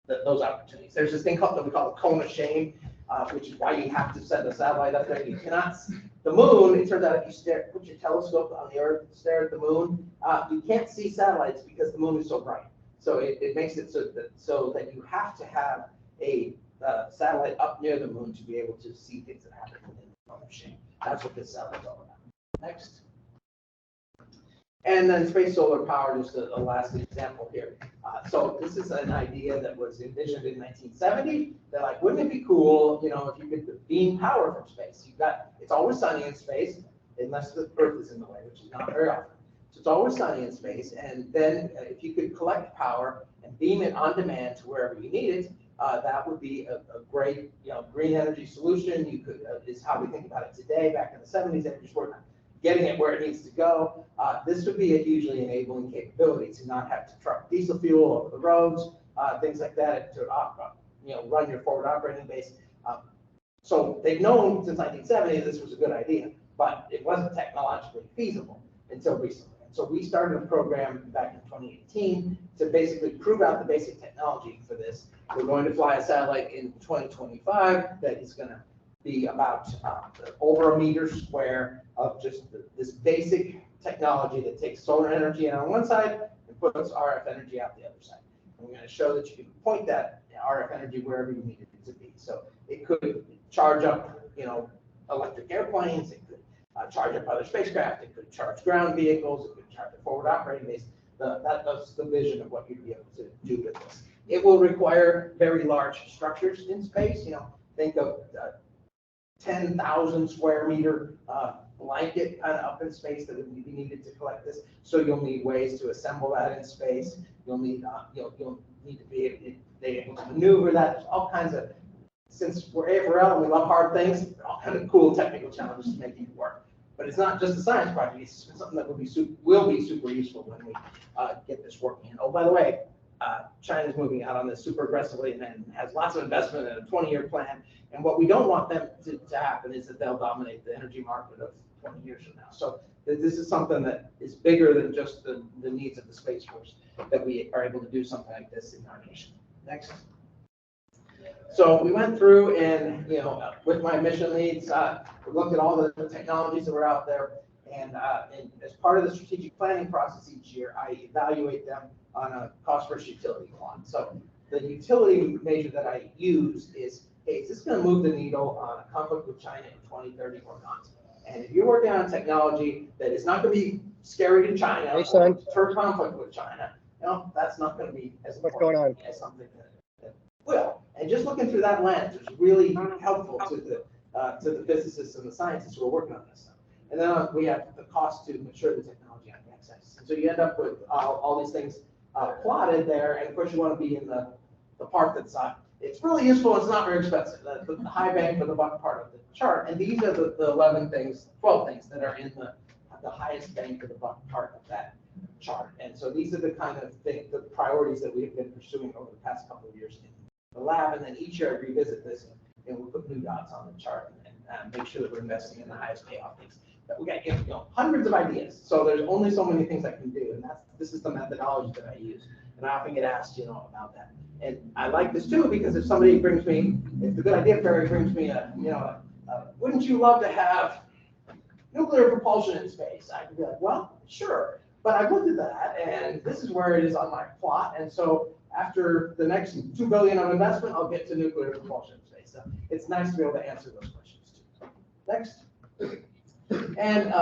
those opportunities. There's this thing that we call the cone of shame, which is why you have to send a satellite up there. You cannot. The moon, it turns out, if you put your telescope on the Earth, stare at the moon, you can't see satellites because the moon is so bright. So it makes it so that you have to have a satellite up near the moon to be able to see things that happen in the cone of shame. That's what this satellite is all about. Next. And then space solar power, just a last example here. So this is an idea that was envisioned in 1970. They're like, wouldn't it be cool, you know, if you could beam power from space? It's always sunny in space, unless the Earth is in the way, which is not very often. So it's always sunny in space, and then if you could collect power and beam it on demand to wherever you need it, that would be a great, you know, green energy solution. You could is how we think about it today. Back in the 70s, they were just working on getting it where it needs to go. This would be a hugely enabling capability to not have to truck diesel fuel over the roads, things like that, to you know, run your forward operating base. So they've known since 1970 this was a good idea, but it wasn't technologically feasible until recently. And so we started a program back in 2018 to basically prove out the basic technology for this. We're going to fly a satellite in 2025 that is going to be about over 1 meter square of just this basic technology that takes solar energy in on one side and puts RF energy out the other side. And we're going to show that you can point that RF energy wherever you need it to be. So it could charge up, you know, electric airplanes. It could charge up other spacecraft. It could charge ground vehicles. It could charge a forward operating base. That's the vision of what you'd be able to do with this. It will require very large structures in space. You know, think of 10,000 square meter blanket kind of up in space that would be needed to collect this. So you'll need ways to assemble that in space. You'll need you'll need to be able to maneuver that. There's all kinds of, since we're AFRL and we love hard things, all kind of cool technical challenges to making it work. But it's not just a science project. It's something that will be super useful when we get this working. And oh, by the way, China's moving out on this super aggressively and has lots of investment in a 20-year plan. And what we don't want them to happen is that they'll dominate the energy market of 20 years from now. So this is something that is bigger than just the needs of the Space Force, that we are able to do something like this in our nation. Next. So we went through and, you know, with my mission leads, we looked at all the technologies that were out there. And as part of the strategic planning process each year, I evaluate them on a cost versus utility plot. So the utility measure that I use is, hey, is this going to move the needle on a conflict with China in 2030 or not? And if you're working on technology that is not going to be scary to China, or deter conflict with China, you know, that's not going to be as important as something that will. And just looking through that lens is really helpful to the physicists and the scientists who are working on this stuff. And then we have the cost to mature the technology on the access. And so you end up with all these things plotted there. And of course, you want to be in the part that's it's really useful. It's not very expensive. The high bang for the buck part of the chart. And these are the 12 things that are in the highest bang for the buck part of that chart. And so these are the kind of the priorities that we've been pursuing over the past couple of years in the lab. And then each year I revisit this and we'll put new dots on the chart and make sure that we're investing in the highest payoff things. But we got, you know, hundreds of ideas. So there's only so many things I can do. And this is the methodology that I use. And I often get asked, you know, about that. And I like this too, because if somebody brings me, if the good idea fairy brings me wouldn't you love to have nuclear propulsion in space? I could be like, well, sure. But I've looked at that, and this is where it is on my plot. And so after the next $2 billion of investment, I'll get to nuclear propulsion in space. So it's nice to be able to answer those questions too. Next. And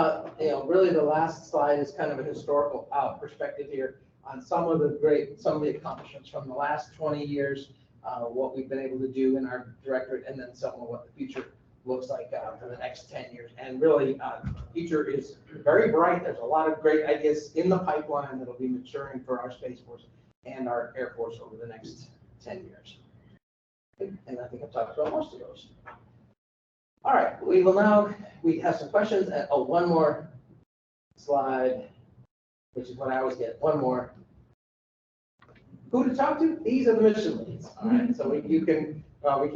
really the last slide is kind of a historical perspective here on some of the accomplishments from the last 20 years, what we've been able to do in our directorate, and then some of what the future looks like for the next 10 years. And really, the future is very bright. There's a lot of great ideas in the pipeline that'll be maturing for our Space Force and our Air Force over the next 10 years. And I think I've talked about most of those. All right, we have some questions. And, one more slide, which is what I always get. One more. Who to talk to? These are the mission leads. All right, so we can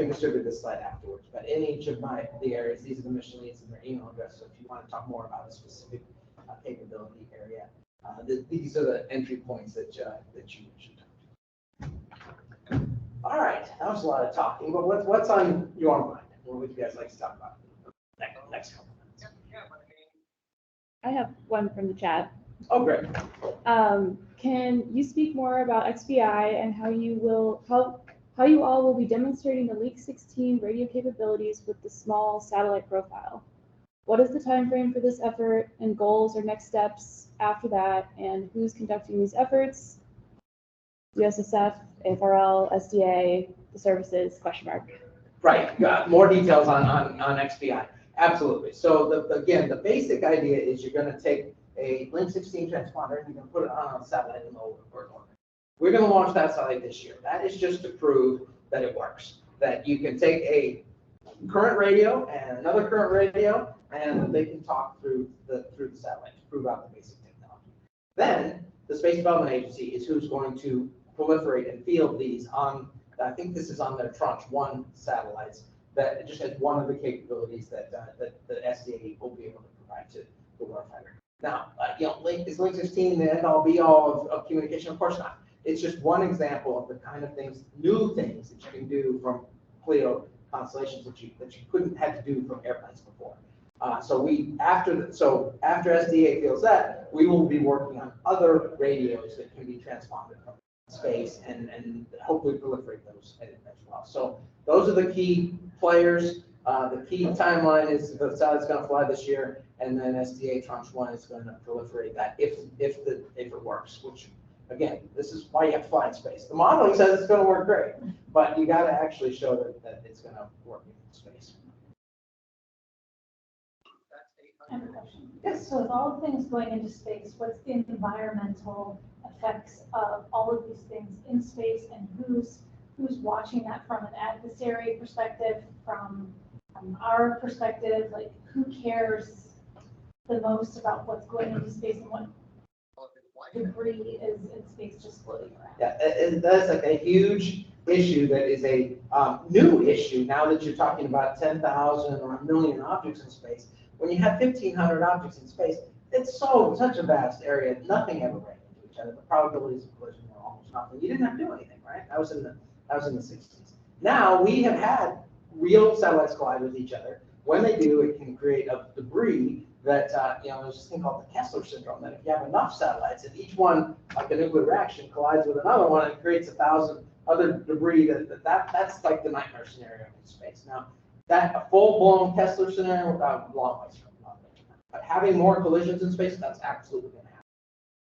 distribute this slide afterwards. But in each of the areas, these are the mission leads and their email address. So if you want to talk more about a specific capability area, these are the entry points that you should talk to. All right, that was a lot of talking. But what's on your mind? What would you guys like to talk about? Next couple minutes. I have one from the chat. Oh, great. Can you speak more about XBI and how you all will be demonstrating the Leak 16 radio capabilities with the small satellite profile? What is the time frame for this effort and goals or next steps after that? And who's conducting these efforts? USSF, AFRL, SDA, the services, question mark. Right, more details on XPI, absolutely. So again, the basic idea is you're gonna take a Link 16 transponder and you're gonna put it on a satellite in low Earth orbit. We're gonna launch that satellite this year. That is just to prove that it works, that you can take a current radio and another current radio and they can talk through the satellite to prove out the basic technology. Then the Space Development Agency is who's going to proliferate and field these on, I think this is on their Tranche 1 satellites, that it just has one of the capabilities that the SDA will be able to provide to the warfighter. Now, is Link 16 the end all be all of communication? Of course not. It's just one example of the kind of things, new things that you can do from CLEO constellations that you couldn't have to do from airplanes before. So after SDA feels that, we will be working on other radios that can be transponded from space and hopefully proliferate those as well. So those are the key players. The key timeline is the satellite's going to fly this year, and then SDA Tranche 1 is going to proliferate that if it works. Which, again, this is why you have to fly in space. The modeling says it's going to work great, but you got to actually show that it's going to work in space. I have a question. Yes. So with all the things going into space, what's the environmental effects of all of these things in space, and who's watching that from an adversary perspective, from our perspective? Like, who cares the most about what's going into space and what debris is in space just floating around? Yeah, that's like a huge issue that is a new issue now that you're talking about 10,000 or 1 million objects in space. When you have 1,500 objects in space, it's such a vast area, nothing ever ran into each other. The probabilities of collision were almost nothing. You didn't have to do anything, right? That was in the 60s. Now we have had real satellites collide with each other. When they do, it can create a debris that, there's this thing called the Kessler syndrome, that if you have enough satellites and each one, like a nuclear reaction, collides with another one, it creates 1,000 other debris that's like the nightmare scenario in space. Now, that a full-blown Kessler scenario, long ways from but having more collisions in space, that's absolutely going to happen.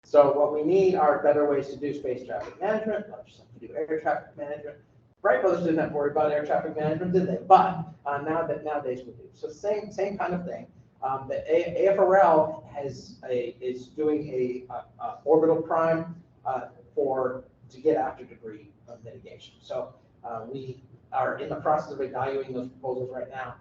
So what we need are better ways to do space traffic management, not just to do air traffic management. Wright brothers didn't have to worry about air traffic management, did they? But nowadays we do. So same kind of thing. The AFRL is doing a orbital prime to get after debris mitigation. So we are in the process of evaluating those proposals right now.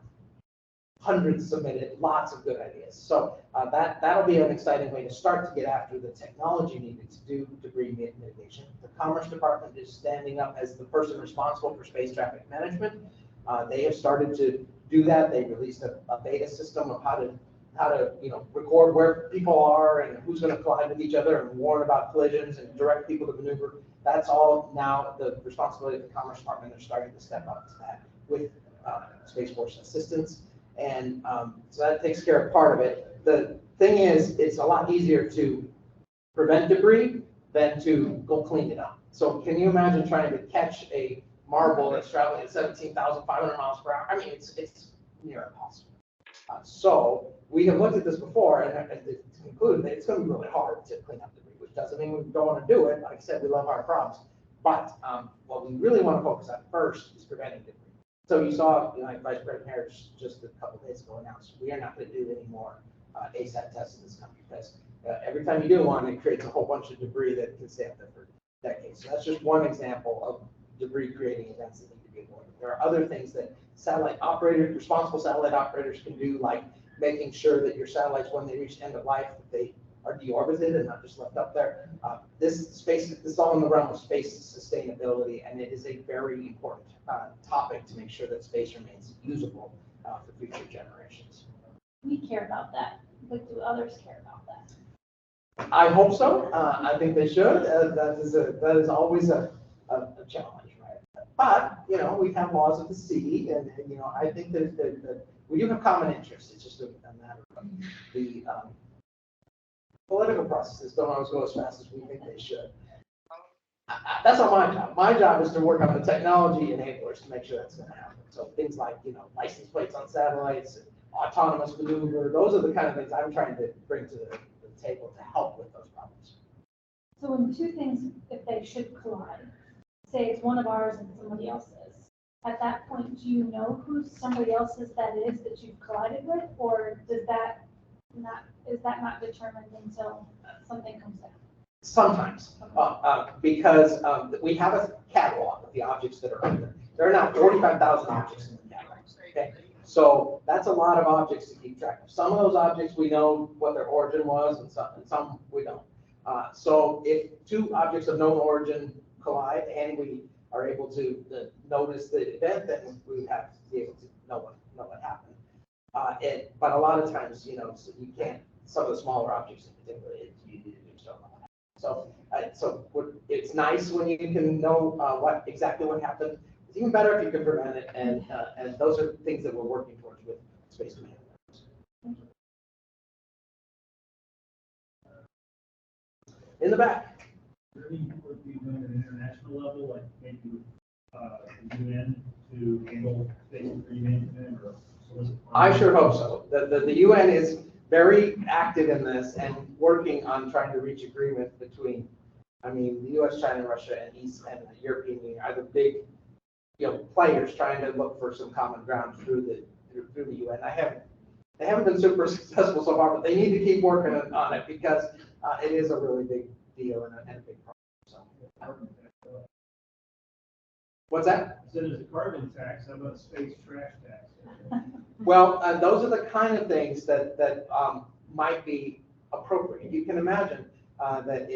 Hundreds submitted, lots of good ideas. So that'll be an exciting way to start to get after the technology needed to do debris mitigation. The Commerce Department is standing up as the person responsible for space traffic management. They have started to do that. They released a beta system of how to record where people are and who's going to collide with each other and warn about collisions and direct people to maneuver. That's all now the responsibility of the Commerce Department. They're starting to step up to that with Space Force assistance. And so that takes care of part of it. The thing is, it's a lot easier to prevent debris than to go clean it up. So can you imagine trying to catch a marble that's traveling at 17,500 miles per hour? I mean, it's near impossible. So we have looked at this before and it's concluded that it's going to be really hard to clean up debris, which doesn't mean we don't want to do it. Like I said, we love hard problems. But what we really want to focus on first is preventing debris. So you saw, Vice President Harris just a couple of days ago announced we are not going to do any more ASAT tests in this country because every time you do one, it creates a whole bunch of debris that can stay up there for decades. So that's just one example of debris creating events that need to be avoided. There are other things that responsible satellite operators can do, like making sure that your satellites, when they reach end of life, that they are deorbited and not just left up there. This is all in the realm of space sustainability, and it is a very important topic to make sure that space remains usable for future generations. We care about that, but do others care about that? I hope so. I think they should. That is always a challenge, right? But we have laws of the sea, and I think that we do have common interests. It's just a matter of the political processes don't always go as fast as we think they should. That's not my job. My job is to work on the technology enablers to make sure that's going to happen. So things like license plates on satellites, autonomous maneuver. Those are the kind of things I'm trying to bring to the table to help with those problems. So when two things, if they should collide, say it's one of ours and somebody else's, at that point, do you know who somebody else's that is that you've collided with, or is that not determined until something comes down? Sometimes, because we have a catalog of the objects that are under. There are now 45,000 objects in the catalog. Okay, so that's a lot of objects to keep track of. Some of those objects we know what their origin was, and some we don't. So if two objects of known origin collide and we are able to notice the event, then we would have to be able to know what happened. But a lot of times, you know, so you can't. Some of the smaller objects in particular, you just don't know what happened. So it's nice when you can know exactly what happened. It's even better if you can prevent it, and those are things that we're working towards with Space Command. In the back. Is there any work you've done at an international level, like maybe with the UN to handle space debris management or solicit? I sure hope so. The UN is very active in this and working on trying to reach agreement between, I mean, the US, China, Russia, and the European Union are the big, players trying to look for some common ground through the UN. They haven't been super successful so far, but they need to keep working on it because it is a really big deal and a big problem. So. What's that? So there's a carbon tax. How about space trash tax? Well, those are the kind of things that might be appropriate. You can imagine that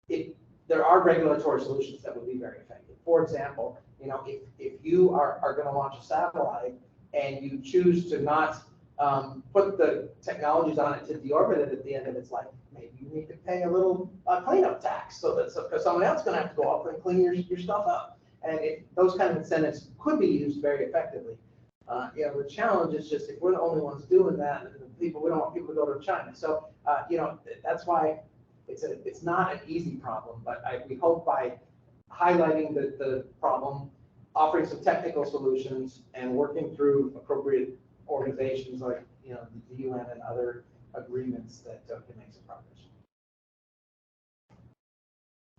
if there are regulatory solutions that would be very effective. For example, if you are going to launch a satellite and you choose to not put the technologies on it to deorbit it at the end of its life, maybe you need to pay a little cleanup tax because someone else is going to have to go up and clean your stuff up. And those kind of incentives could be used very effectively. The challenge is just if we're the only ones doing that, and we don't want people to go to China. So, that's why it's not an easy problem, but we hope by highlighting the problem, offering some technical solutions, and working through appropriate organizations like the UN and other agreements that can make some progress.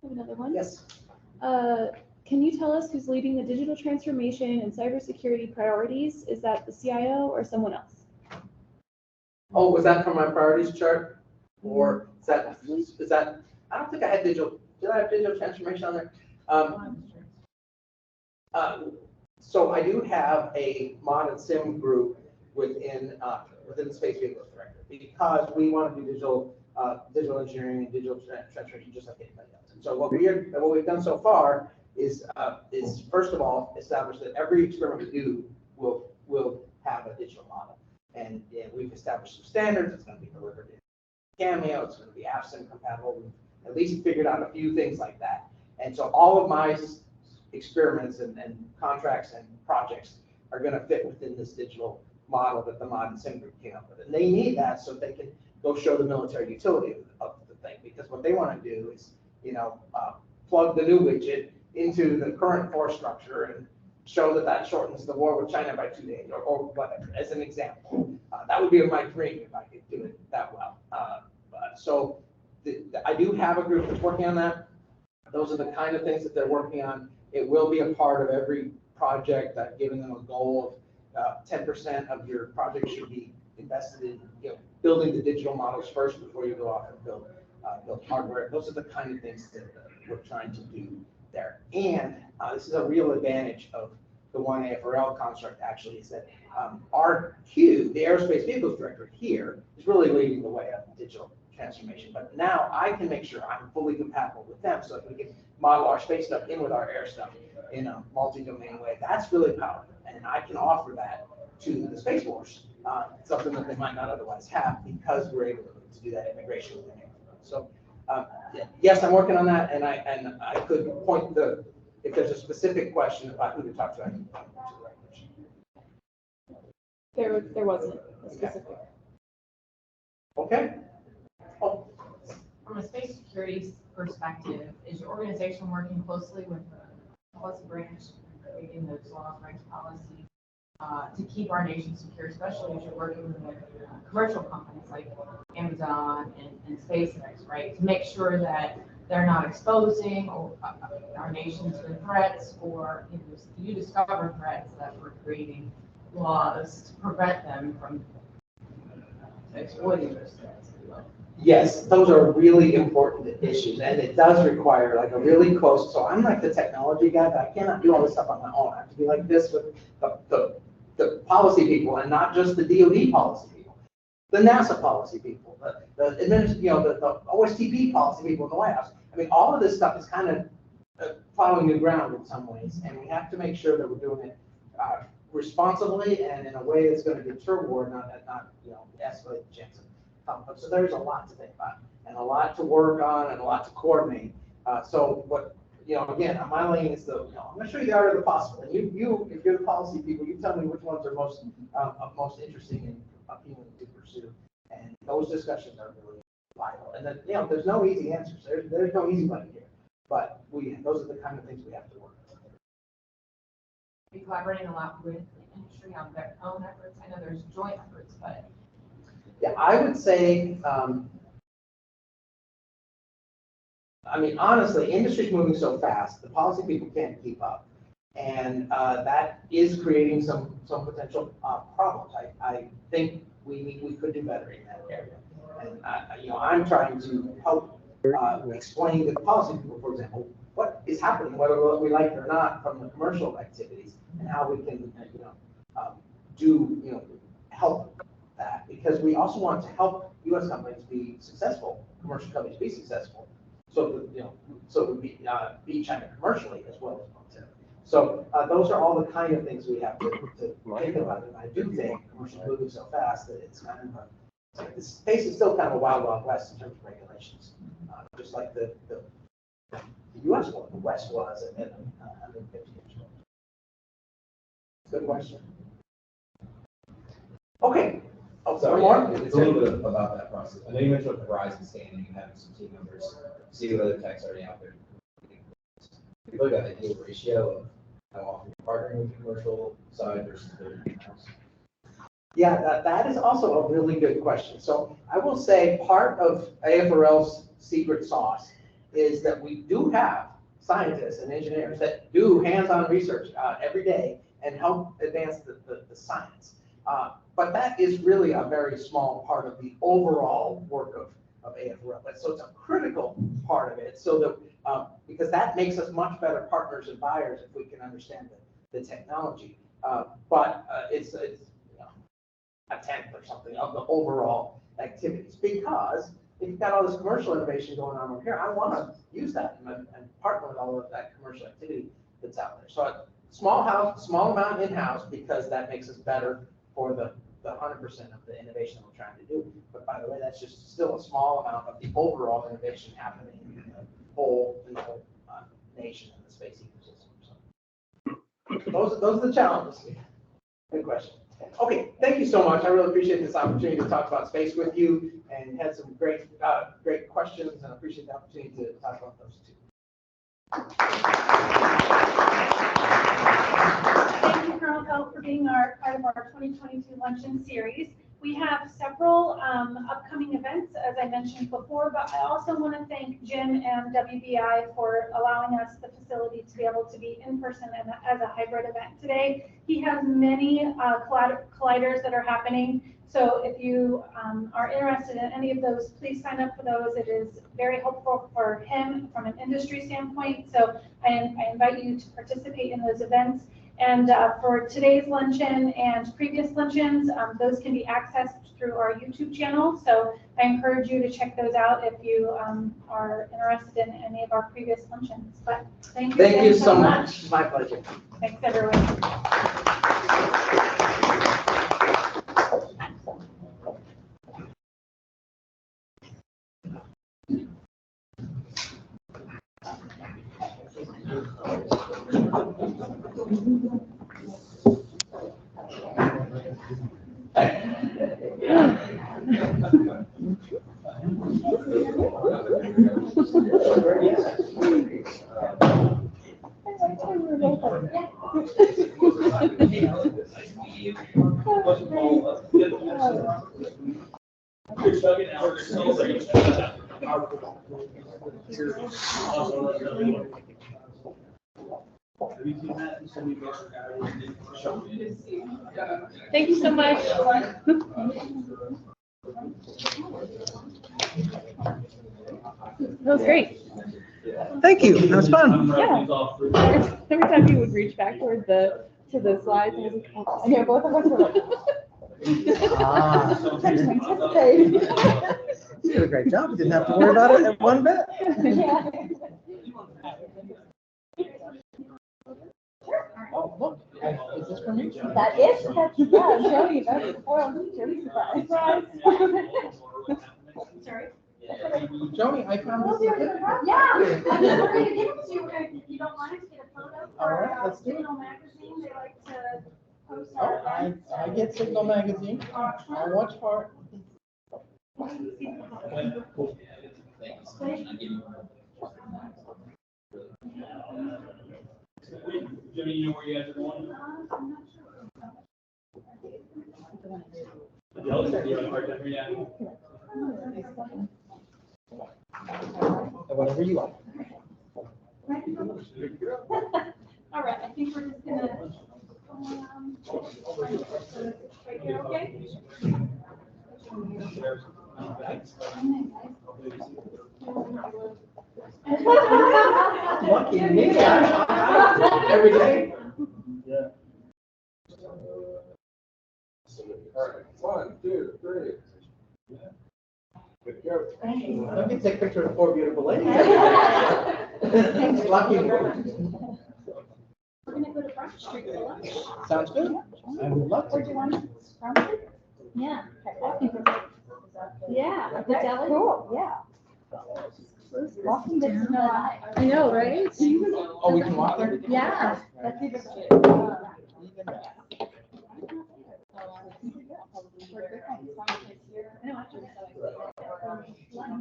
I have another one. Yes. Can you tell us who's leading the digital transformation and cybersecurity priorities? Is that the CIO or someone else? Oh, was that from my priorities chart? Or is that, I don't think I had digital, did I have digital transformation on there? So I do have a mod and sim group within the Space Vehicles Directorate because we want to do digital engineering and digital transformation just like anybody else. And so what we've done so far is first of all establish that every experiment we do will have a digital model, and we've established some standards. It's going to be delivered in Cameo. It's going to be AFCEA compatible. We've at least figured out a few things like that. And so all of my experiments and contracts and projects are going to fit within this digital model that the mod and sim group came up with. And they need that so they can go show the military utility of the thing, because what they want to do is, plug the new widget into the current force structure and show that shortens the war with China by 2 days or whatever, as an example. That would be my dream if I could do it that well. So I do have a group that's working on that. Those are the kind of things that they're working on. It will be a part of every project. I've given them a goal of 10% of your project should be invested in building the digital models first before you go off and build hardware. Those are the kind of things that we're trying to do there. And this is a real advantage of the one AFRL construct actually, is that RQ, the Aerospace Vehicles Directorate here, is really leading the way on digital transformation. But now I can make sure I'm fully compatible with them so that we can model our space stuff in with our air stuff in a multi-domain way. That's really powerful. And I can offer that to the Space Force, something that they might not otherwise have because we're able to do that integration with them. So yes, I'm working on that, and I could point if there's a specific question about who to talk to, I can point to the right person. There wasn't a specific. Okay. Oh. From a space security perspective, is your organization working closely with the policy branch, creating those laws, regs, policies, to keep our nation secure, especially as you're working with commercial companies like Amazon and SpaceX, right? To make sure that they're not exposing our nation to threats, or you discover threats, that we're creating laws to prevent them from exploiting those threats. Yes, those are really important issues, and it does require like a really close, so I'm like the technology guy, but I cannot do all this stuff on my own. I have to be like this with the policy people, and not just the DoD policy people, the NASA policy people, the OSTP policy people in the White House. I mean, all of this stuff is kind of following new ground in some ways, and we have to make sure that we're doing it responsibly and in a way that's going to deter war, not escalate the chance of conflict. So there's a lot to think about, and a lot to work on, and a lot to coordinate. So what, again, my lane is I'm going to show you the art of the possible. And you, if you're the policy people, you tell me which ones are most interesting and appealing to pursue. And those discussions are really vital. And then, there's no easy answers. There's no easy money here. But those are the kind of things we have to work on. Be collaborating a lot with the industry on their own efforts. I know there's joint efforts, but yeah, I would say, honestly, industry's moving so fast, the policy people can't keep up. And that is creating some potential problems. I think we could do better in that area. And, I'm trying to help explain to the policy people, for example, what is happening, whether we like it or not, from the commercial activities, and how we can, help that, because we also want to help U.S. companies be successful, commercial companies be successful, so we beat China commercially as well as Montana. So those are all the kind of things we have to think about, and I do think commercial is moving so fast that it's kind of this space is still kind of a wild, wild west in terms of regulations, just like the U.S. one, the West was at 150 years ago. Good question. Okay. Oh, sorry. It's a little bit about that process. I know you mentioned with the Verizon standing and having some team members see what other techs already out there. If you look at the ideal ratio of how often you're partnering with the commercial side versus the in-house. Yeah, that is also a really good question. So I will say part of AFRL's secret sauce is that we do have scientists and engineers that do hands-on research every day and help advance the science. But that is really a very small part of the overall work of AFRL. So it's a critical part of it, so that because that makes us much better partners and buyers if we can understand the technology. But it's a tenth or something of the overall activities, because if you've got all this commercial innovation going on over here, I want to use that and partner with all of that commercial activity that's out there. So a small amount in-house, because that makes us better for the 100% of the innovation we're trying to do. But by the way, that's just still a small amount of the overall innovation happening in the whole nation and the space ecosystem. So those are the challenges. Good question. Okay, thank you so much. I really appreciate this opportunity to talk about space with you, and had some great questions, and I appreciate the opportunity to talk about those too. Thank you, Colonel Pelt, for being part of our 2022 Luncheon series. We have several upcoming events, as I mentioned before, but I also want to thank Jim and WBI for allowing us the facility to be able to be in person and as a hybrid event today. He has many colliders that are happening. So if you are interested in any of those, please sign up for those. It is very helpful for him from an industry standpoint. So I invite you to participate in those events. And for today's luncheon and previous luncheons, those can be accessed through our YouTube channel. So I encourage you to check those out if you are interested in any of our previous luncheons. But thank you so much. My pleasure. Thanks, everyone. I like Thank you so much. That was great. Thank you. That was fun. Yeah. Every time you would reach back toward to the slides, I was like, oh, I know both of us were like. You did a great job. You didn't have to worry about it one bit. Yeah. Oh, look. Is this for me? That is, yeah, Jody, that's spoiled. Jody's surprise. Sorry. Joni, I found this. Yeah, we're gonna give it to you if you don't mind to get a photo All for right, let's do it. Signal magazine. They like to post Oh, our I events. get Signal magazine. I watch for Jimmy, you know where you guys are going? whatever you like. All right, I think we're just gonna, right here, okay? Lucky me. Every day. Yeah. All right, 1, 2, 3. Good go. I can take pictures of 4 beautiful ladies. Lucky. We're gonna go to Front Street for lunch. Sounds good. I would love Or do to. you want to? Yeah. Yeah, the deli. Cool, yeah. Walking distance. I know, right? Oh, we can walk there? Yeah. That's even.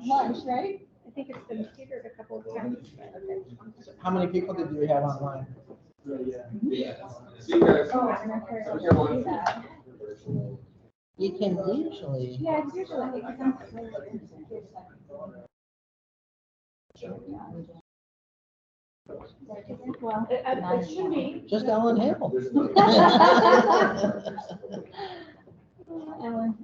Lunch, right? I think it's been catered a couple of times. How many people did you have online? Yeah. See you guys. Oh, I'm not sure. Have a good one. You can usually. Yeah, it's usually like some. Well, it should be. Just Ellen Hill. Ellen,